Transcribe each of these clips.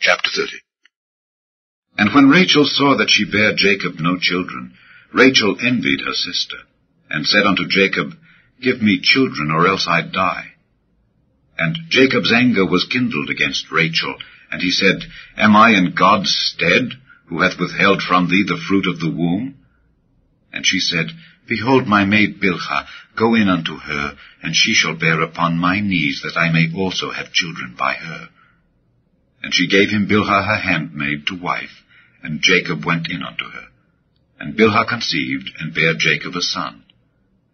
Chapter 30. And when Rachel saw that she bare Jacob no children, Rachel envied her sister, and said unto Jacob, Give me children, or else I die. And Jacob's anger was kindled against Rachel, and he said, Am I in God's stead, who hath withheld from thee the fruit of the womb? And she said, Behold my maid Bilhah, go in unto her, and she shall bear upon my knees, that I may also have children by her. And she gave him Bilhah her handmaid to wife, and Jacob went in unto her. And Bilhah conceived, and bare Jacob a son.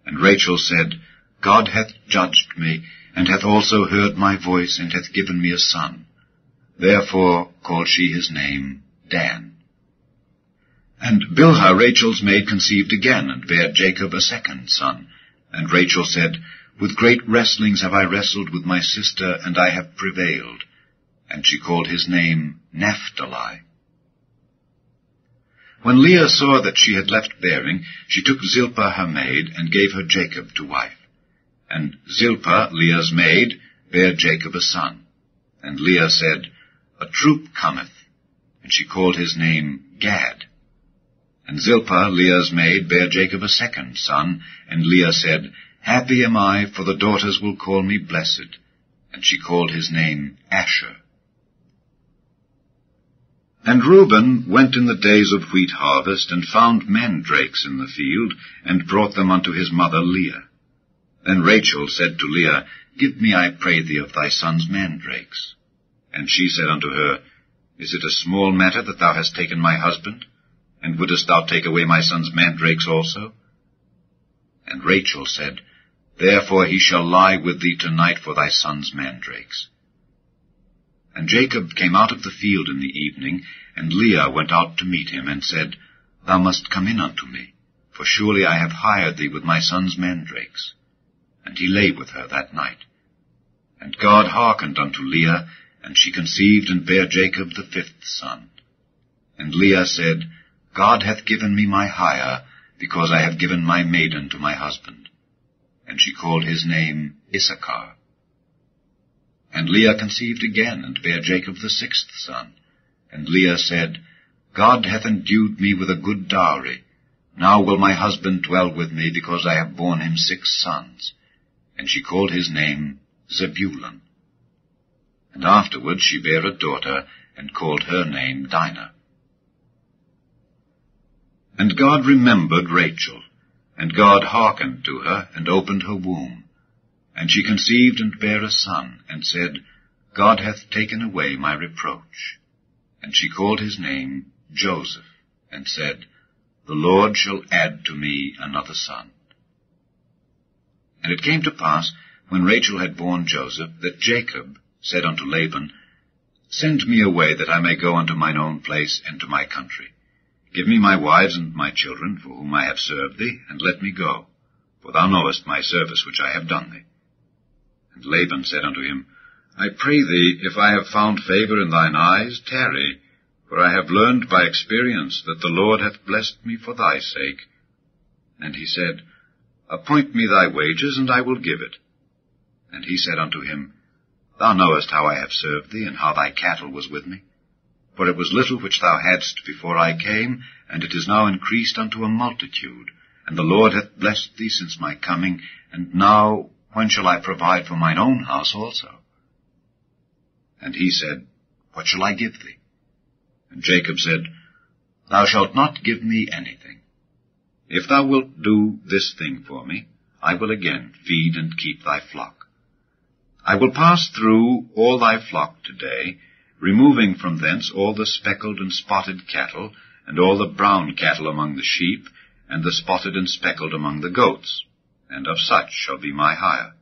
And Rachel said, God hath judged me, and hath also heard my voice, and hath given me a son. Therefore called she his name Dan. And Bilhah Rachel's maid conceived again, and bare Jacob a second son. And Rachel said, With great wrestlings have I wrestled with my sister, and I have prevailed. And she called his name Naphtali. When Leah saw that she had left bearing, she took Zilpah her maid, and gave her Jacob to wife. And Zilpah, Leah's maid, bare Jacob a son. And Leah said, A troop cometh. And she called his name Gad. And Zilpah, Leah's maid, bare Jacob a second son. And Leah said, Happy am I, for the daughters will call me blessed. And she called his name Asher. And Reuben went in the days of wheat harvest, and found mandrakes in the field, and brought them unto his mother Leah. Then Rachel said to Leah, Give me, I pray thee, of thy son's mandrakes. And she said unto her, Is it a small matter that thou hast taken my husband? And wouldest thou take away my son's mandrakes also? And Rachel said, Therefore he shall lie with thee tonight for thy son's mandrakes. And Jacob came out of the field in the evening, and Leah went out to meet him, and said, Thou must come in unto me, for surely I have hired thee with my son's mandrakes. And he lay with her that night. And God hearkened unto Leah, and she conceived and bare Jacob the fifth son. And Leah said, God hath given me my hire, because I have given my maiden to my husband. And she called his name Issachar. And Leah conceived again, and bare Jacob the sixth son. And Leah said, God hath endued me with a good dowry. Now will my husband dwell with me, because I have borne him 6 sons. And she called his name Zebulun. And afterward she bare a daughter, and called her name Dinah. And God remembered Rachel, and God hearkened to her, and opened her womb. And she conceived and bare a son, and said, God hath taken away my reproach. And she called his name Joseph, and said, The Lord shall add to me another son. And it came to pass, when Rachel had borne Joseph, that Jacob said unto Laban, Send me away, that I may go unto mine own place, and to my country. Give me my wives and my children, for whom I have served thee, and let me go, for thou knowest my service which I have done thee. And Laban said unto him, I pray thee, if I have found favor in thine eyes, tarry, for I have learned by experience that the Lord hath blessed me for thy sake. And he said, Appoint me thy wages, and I will give it. And he said unto him, Thou knowest how I have served thee, and how thy cattle was with me. For it was little which thou hadst before I came, and it is now increased unto a multitude. And the Lord hath blessed thee since my coming, and now when shall I provide for mine own house also? And he said, What shall I give thee? And Jacob said, Thou shalt not give me anything. If thou wilt do this thing for me, I will again feed and keep thy flock. I will pass through all thy flock today, removing from thence all the speckled and spotted cattle, and all the brown cattle among the sheep, and the spotted and speckled among the goats, and of such shall be my hire.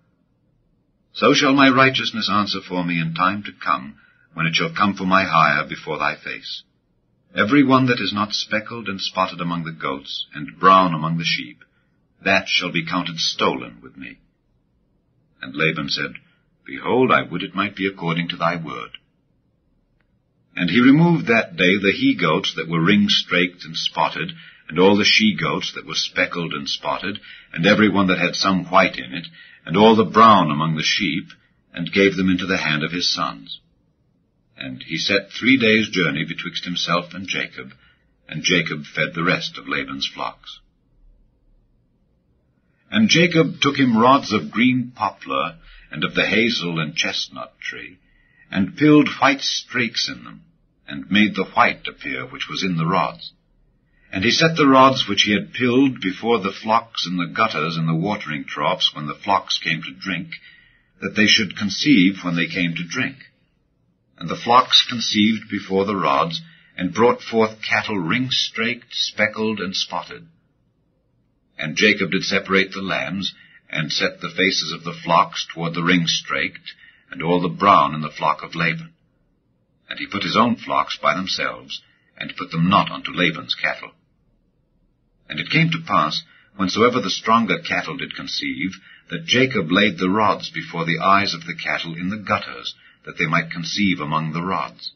So shall my righteousness answer for me in time to come, when it shall come for my hire before thy face. Every one that is not speckled and spotted among the goats, and brown among the sheep, that shall be counted stolen with me. And Laban said, Behold, I would it might be according to thy word. And he removed that day the he-goats that were ring-straked and spotted, and all the she-goats that were speckled and spotted, and every one that had some white in it, and all the brown among the sheep, and gave them into the hand of his sons. And he set 3 days' journey betwixt himself and Jacob fed the rest of Laban's flocks. And Jacob took him rods of green poplar, and of the hazel and chestnut tree, and pilled white strakes in them, and made the white appear which was in the rods. And he set the rods which he had pilled before the flocks in the gutters and the watering troughs when the flocks came to drink, that they should conceive when they came to drink. And the flocks conceived before the rods, and brought forth cattle ring-straked, speckled, and spotted. And Jacob did separate the lambs, and set the faces of the flocks toward the ring-straked, and all the brown in the flock of Laban. And he put his own flocks by themselves, and put them not unto Laban's cattle. And it came to pass, whensoever the stronger cattle did conceive, that Jacob laid the rods before the eyes of the cattle in the gutters, that they might conceive among the rods.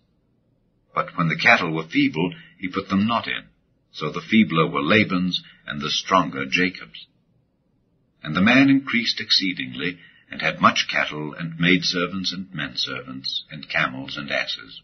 But when the cattle were feeble, he put them not in. So the feebler were Laban's, and the stronger Jacob's. And the man increased exceedingly, and had much cattle, and maidservants, and menservants, and camels, and asses.